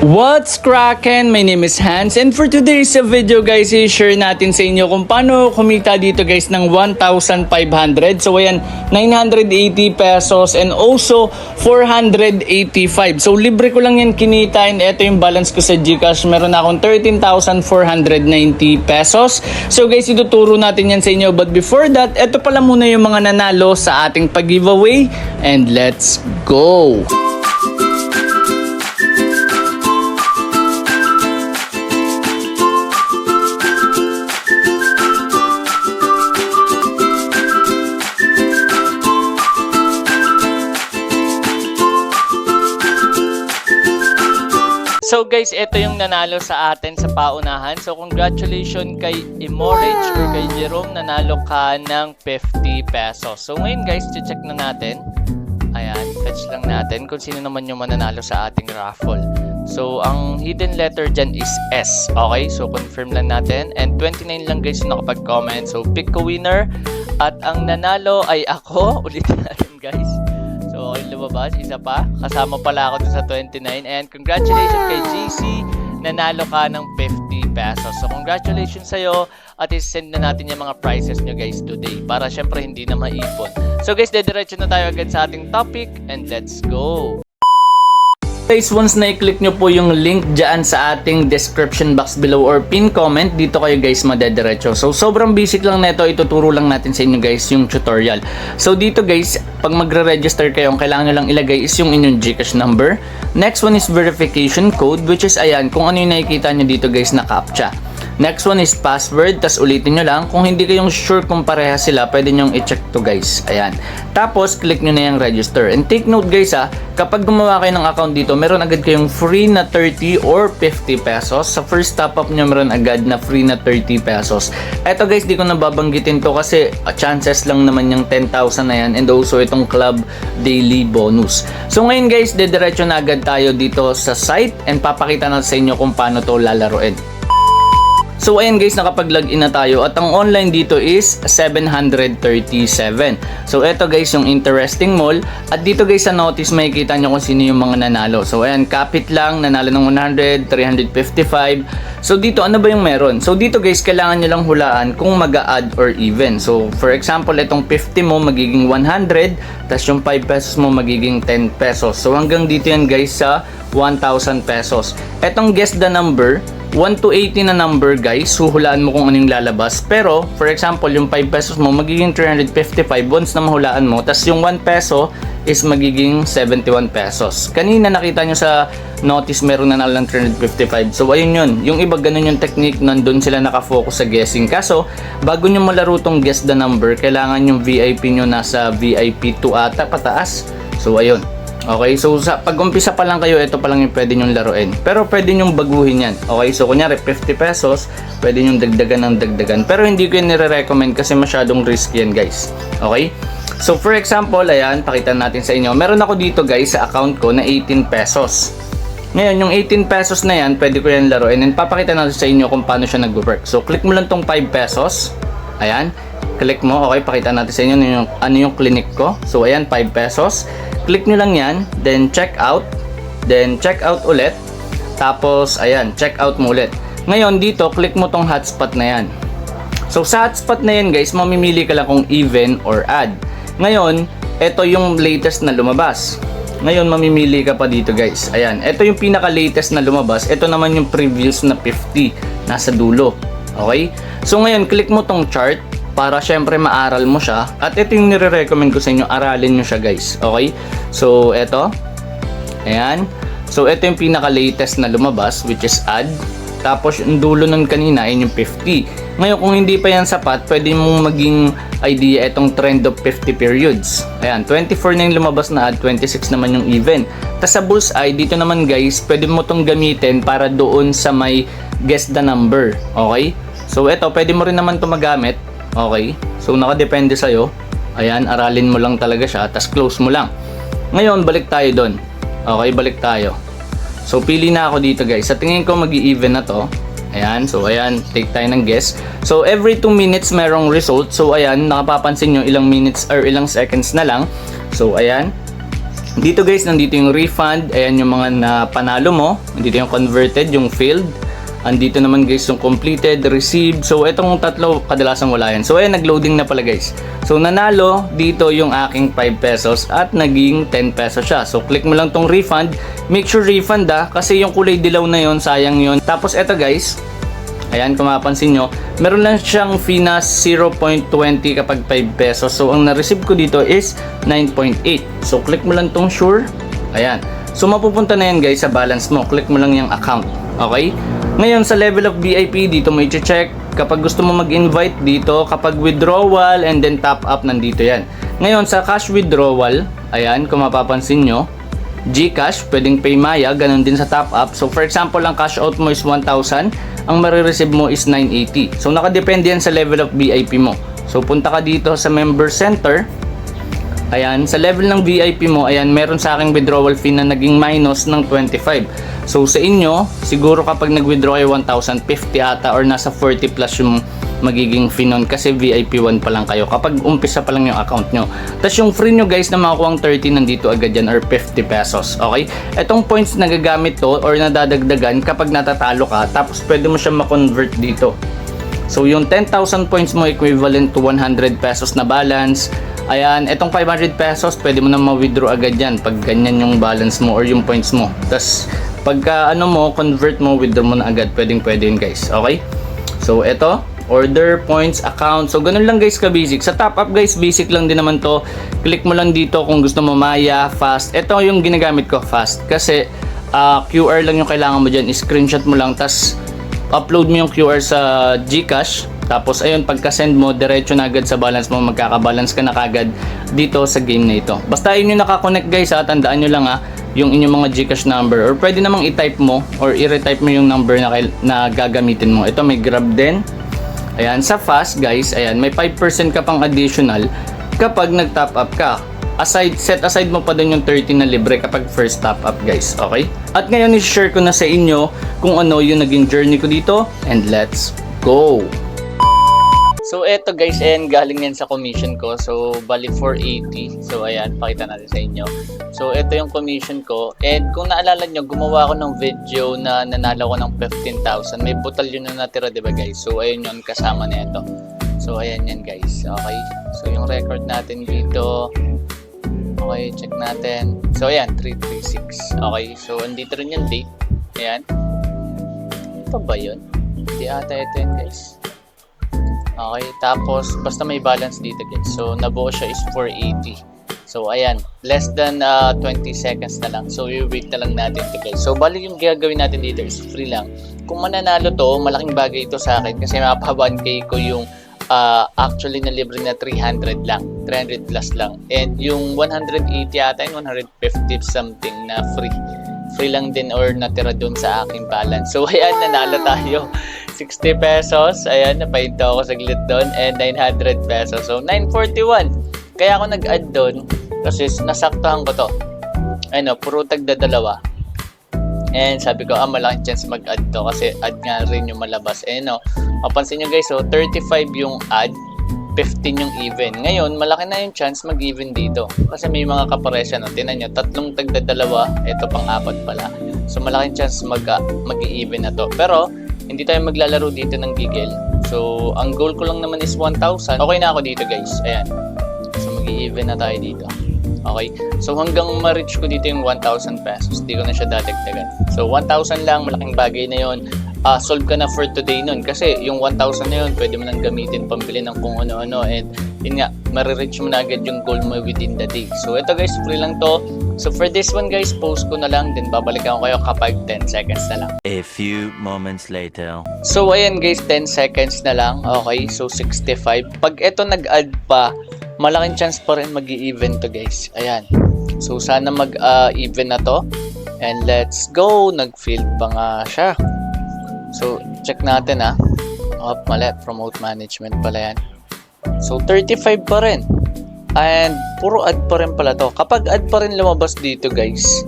What's cracking? My name is Hans and for today's video guys, i-share natin sa inyo kung paano kumita dito guys ng 1,500. So ayan, 980 pesos and also 485. So libre ko lang yan kinita and ito yung balance ko sa GCash. Meron akong 13,490 pesos. So guys, ituturo natin yan sa inyo. But before that, ito pala muna yung mga nanalo sa ating pag-giveaway and let's go! So guys, ito yung nanalo sa atin sa paunahan. So congratulations kay Imorage or kay Jerome, nanalo ka ng 50 pesos. So ngayon guys, check na natin. Ayan, fetch lang natin kung sino naman yung mananalo sa ating raffle. So ang hidden letter dyan is S. Okay, so confirm lang natin. And 29 lang guys yung nakapag-comment. So pick a winner. At ang nanalo ay ako. Ulitin natin guys. So, okay, lumabas. Isa pa. Kasama pala ako dun sa 29. And congratulations kay JC. Nanalo ka ng 50 pesos. So, congratulations sa'yo. At isend na natin yung mga prizes nyo guys today. Para syempre hindi na maipon. So guys, dediretso na tayo agad sa ating topic. And let's go! Guys, once na i-click nyo po yung link dyan sa ating description box below or pin comment, dito kayo guys madediretso. So, sobrang basic lang nito, ituturo lang natin sa inyo guys yung tutorial. So, dito guys, pag magre-register kayo, ang kailangan nyo lang ilagay is yung inyong GCash number. Next one is verification code, which is ayan, kung ano yung nakikita nyo dito guys na CAPTCHA. Next one is password, tas ulitin nyo lang. Kung hindi kayong sure kung pareha sila, pwede nyong i-check to guys. Ayan. Tapos, click nyo na yung register. And take note guys kapag gumawa kayo ng account dito, meron agad kayong free na 30 or 50 pesos. Sa first top up nyo, meron agad na free na 30 pesos. Eto guys, di ko nababanggitin to kasi chances lang naman yung 10,000 na yan. And also itong club daily bonus. So ngayon guys, dediretso na agad tayo dito sa site and papakita na sa inyo kung paano to lalaroin. So ayan guys, nakapag-login na tayo at ang online dito is 737. So eto guys yung interesting mall at dito guys sa notice makikita nyo kung sino yung mga nanalo. So ayan, kapit lang, nanalo ng 100, 355. So dito ano ba yung meron? So dito guys, kailangan nyo lang hulaan kung mag-a-add or even. So for example, itong 50 mo magiging 100, tas yung 5 pesos mo magiging 10 pesos. So hanggang dito yan guys sa 1,000 pesos. Etong guess the number, 1 to 80 na number guys, huhulaan mo kung anong lalabas. Pero, for example, yung 5 pesos mo magiging 355 once na mahulaan mo. Tapos yung 1 peso is magiging 71 pesos. Kanina nakita nyo sa notice meron na lang 355. So ayun yun. Yung iba ganun yung technique, nandun sila nakafocus sa guessing. Kaso, bago nyo malaro tong guess the number, kailangan yung VIP nyo nasa VIP 2 ata pataas. So ayun. Okay, so sa pag-umpisa pa lang kayo, ito pa lang yung pwede nyong laruin. Pero pwede nyong baguhin yan. Okay, so kunyari 50 pesos, pwede nyong dagdagan ng dagdagan. Pero hindi ko yung nire-recommend kasi masyadong risky yan guys. Okay, so for example, ayan, pakita natin sa inyo. Meron ako dito guys sa account ko na 18 pesos. Ngayon, yung 18 pesos na yan, pwede ko yan laruin. And papakita natin sa inyo kung paano siya nag-work. So click mo lang tong 5 pesos. Ayan, click mo. Okay, pakita natin sa inyo ano yung clinic ko. So ayan, 5 pesos. Click nyo lang yan, then check out ulit, tapos ayan, check out mo ulit. Ngayon dito, click mo tong hotspot na yan. So sa hotspot na yan guys, mamimili ka lang kung even or add. Ngayon, ito yung latest na lumabas. Ngayon, mamimili ka pa dito guys. Ayan, ito yung pinaka latest na lumabas. Ito naman yung previous na 50, nasa dulo. Okay? So ngayon, click mo tong chart para syempre maaral mo siya. At ito yung nire-recommend ko sa inyo, aralin nyo siya guys. Okay? So, ito. Ayan. So, ito yung pinaka-latest na lumabas, which is add. Tapos, yung dulo nun kanina, yun yung 50. Ngayon, kung hindi pa yan sapat, pwede mong maging idea itong trend of 50 periods. Ayan, 24 na yung lumabas na add, 26 naman yung even. Tapos sa bullseye, dito naman guys, pwede mo itong gamitin para doon sa may guess the number. Okay? So, ito, pwede mo rin naman ito magamit. Okay, so nakadepende sa'yo. Ayan, aralin mo lang talaga siya, tas close mo lang. Ngayon, balik tayo doon. Okay, balik tayo. So, pili na ako dito guys. Sa tingin ko mag-i-even na to. Ayan, so ayan, take tayo ng guess. So, every 2 minutes merong result. So, ayan, nakapapansin nyo ilang minutes or ilang seconds na lang. So, ayan. Dito guys, nandito yung refund. Ayan yung mga napanalo mo. Nandito yung converted, yung failed. Andito naman guys yung completed, received. So itong tatlo kadalasan wala yan. So ayan, nag-loading na pala guys. So nanalo dito yung aking 5 pesos at naging 10 pesos siya. So click mo lang tong refund. Make sure refund kasi yung kulay dilaw na yon, sayang yon. Tapos eto guys, ayan kung mapapansin nyo, meron lang siyang fee na 0.20 kapag 5 pesos. So ang na-receive ko dito is 9.8. So click mo lang tong sure. Ayan. So mapupunta na yan guys sa balance mo. Click mo lang yung account. Okay? Ngayon sa level of VIP, dito mo i-check. Kapag gusto mo mag-invite dito, kapag withdrawal and then top up, nandito yan. Ngayon sa cash withdrawal, ayan kung mapapansin nyo, GCash, pwedeng Paymaya, ganun din sa top up. So for example, ang cash out mo is 1,000, ang marireceive mo is 980. So nakadepende yan sa level of VIP mo. So punta ka dito sa member center. Ayan, sa level ng VIP mo, ayan, meron sa aking withdrawal fee na naging minus ng 25. So sa inyo, siguro kapag nag-withdraw kayo 1,050 ata or nasa 40 plus yung magiging fee nun kasi VIP 1 pa lang kayo kapag umpisa pa lang yung account nyo. Tapos yung free nyo guys na makukuha ang 30 nandito agad yan or 50 pesos. Okay? Etong points na gagamit to or nadadagdagan kapag natatalo ka, tapos pwede mo siya ma-convert dito. So yung 10,000 points mo equivalent to 100 pesos na balance. Ayan, etong 500 pesos pwede mo na ma-withdraw agad yan pag ganyan yung balance mo or yung points mo. Tapos pagka convert mo, withdraw mo na agad. Pwede yun guys. Okay? So eto, order, points, account. So ganun lang guys ka-basic. Sa top up guys, basic lang din naman to. Click mo lang dito kung gusto mo Maya, fast. Ito yung ginagamit ko, fast. Kasi QR lang yung kailangan mo dyan. Screenshot mo lang, tas upload mo yung QR sa GCash. Tapos ayun, pagka-send mo, diretso na agad sa balance mo, magkaka-balance ka na kagad dito sa game na ito. Basta yun yung nakakonect guys tandaan nyo lang yung inyong mga GCash number, or pwede namang i-type mo or i-retype mo yung number na gagamitin mo. Ito may Grab din. Ayan, sa fast guys, ayan, may 5% ka pang additional kapag nag-top up ka. Set aside mo pa dun yung 30 na libre kapag first top up guys, okay? At ngayon i-share ko na sa inyo kung ano yung naging journey ko dito, and let's go! So eto guys, ayan, galing yan sa commission ko. So bali 480. So ayan, pakita natin sa inyo. So ito yung commission ko. And kung naalala nyo, gumawa ako ng video na nanalo ko ng 15,000. May butalyon na natira, diba guys? So ayun yun, kasama na ito. So ayan yan guys. Okay. So yung record natin dito. Okay, check natin. So ayan, 336. Okay, so andito rin yung date. Ayan. Ito ba yun? Hindi ata ito yun guys. Okay, tapos basta may balance dito guys. So nabuo siya is 480. So ayan, less than 20 seconds na lang. So i-wait na lang natin ito guys. So bali yung gagawin natin dito is free lang. Kung mananalo to, malaking bagay ito sa akin kasi mapa 1k ko yung actually na libre na 300 lang. 300 plus lang. And yung 180 ata yung 150 something na free. Free lang din or natira dun sa aking balance. So ayan, nanalo tayo. 60 pesos, ayan, napahinto ako saglit doon, and 900 pesos, so 941. Kaya ako nag-add doon kasi nasaktahan ko to, ano, puro tagda-dalawa, and sabi ko, malaking chance mag-add to kasi add nga rin yung malabas. No, mapansin nyo guys, so 35 yung add, 15 yung even. Ngayon, malaki na yung chance mag-even dito kasi may mga kaparesya, no? Tinan nyo, tatlong tagda-dalawa, ito pang-apat pala, so malaking chance mag-even na to. Pero hindi tayo maglalaro dito ng gigil. So, ang goal ko lang naman is 1,000. Okay na ako dito guys. Ayan. So, mag-i-even na tayo dito. Okay. So, hanggang ma-reach ko dito yung 1,000 pesos. Hindi ko na siya dadagdagan. So, 1,000 lang. Malaking bagay na yun. Solve ka na for today nun. Kasi yung 1,000 na yun, pwede mo nang gamitin pambili ng kung ano-ano. And yun nga, ma-reach mo na agad yung goal mo within the day. So, ito guys, free lang to. So for this one guys, post ko na lang, then babalikan ko kayo kapag 10 seconds na lang. A few moments later. So ayan guys, 10 seconds na lang. Okay, so 65. Pag ito nag-add pa, malaking chance pa rin mag-i-even to guys. Ayan. So sana mag-even na to. And let's go. Nag-field pa nga siya. So check natin mali. Promote management pala yan. So 35 pa rin. And puro add pa rin pala to. Kapag add pa rin lumabas dito guys,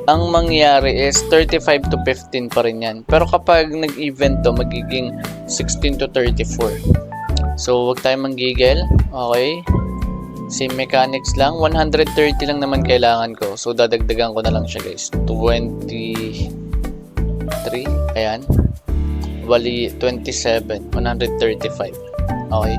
ang mangyayari is 35 to 15 pa rin yan. Pero kapag nag-event to, magiging 16 to 34. So wag tayong manggigil. Okay. Same mechanics lang. 130 lang naman kailangan ko. So, dadagdagan ko na lang siya guys. 23. Ayan. Bali, 27. 135. Okay.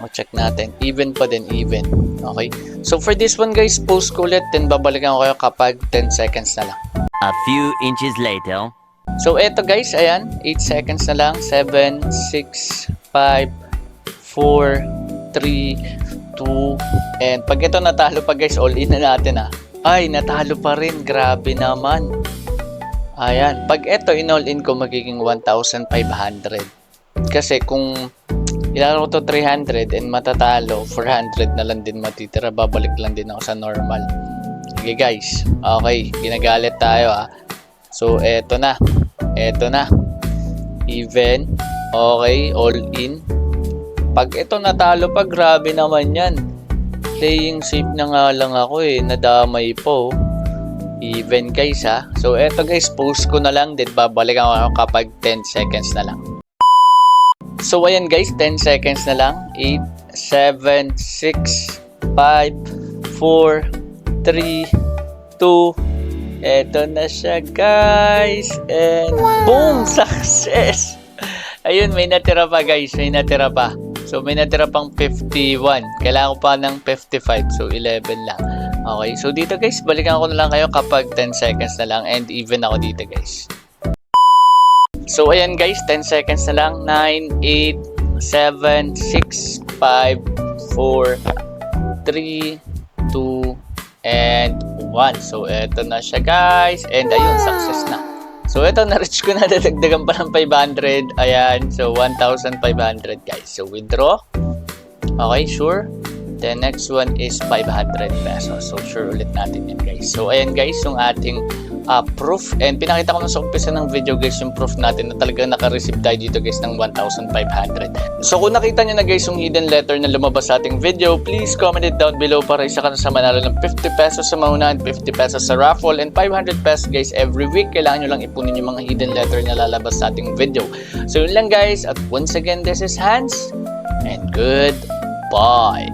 O, check natin. Even pa din, even. Okay. So, for this one guys, post ko ulit. Then, babalikan ko kayo kapag 10 seconds na lang. A few inches later. So, eto guys, ayan. 8 seconds na lang. 7, 6, 5, 4, 3, 2, and pag ito natalo pa guys, all in na natin Ay, natalo pa rin. Grabe naman. Ayan. Pag ito in-all in ko, magiging 1,500. Kasi kung ilalaro ko to 300 and matatalo, 400 na lang din matitira. Babalik lang din ako sa normal. Okay guys. Okay. Ginagalit tayo So, eto na. Eto na. Even. Okay. All in. Pag ito natalo pa, grabe naman yan. Playing safe na nga lang ako nadamay po. Even guys So eto guys, post ko na lang. Then babalikan ako kapag 10 seconds na lang. So ayan guys, 10 seconds na lang. 8, 7, 6, 5, 4, 3, 2. Eto na siya guys. And boom! Success! Ayun, may natira pa guys. May natira pa. So, may natira pang 51. Kailangan ko pa ng 55. So, 11 lang. Okay. So, dito guys, balikan ko na lang kayo kapag 10 seconds na lang. And even ako dito guys. So, ayan guys, 10 seconds na lang. 9, 8, 7, 6, 5, 4, 3, 2, and 1. So, eto na siya guys. And ayun, success na. So, ito, na-reach ko na, dadagdagan pa ng 500. Ayan, so 1,500 guys. So, withdraw. Okay, sure. The next one is 500 pesos. So, sure ulit natin yan guys. So, ayan guys, yung ating proof. And pinakita ko na sa umpisa ng video guys, yung proof natin na talagang naka-receive tayo dito guys ng 1,500. So, kung nakita nyo na guys yung hidden letter na lumabas sa ating video, please comment it down below para isa ka na sa manalo ng 50 pesos sa maunahan, 50 pesos sa raffle, and 500 pesos guys every week. Kailangan nyo lang ipunin yung mga hidden letter na lalabas sa ating video. So, yun lang guys. At once again, this is Hans. And goodbye.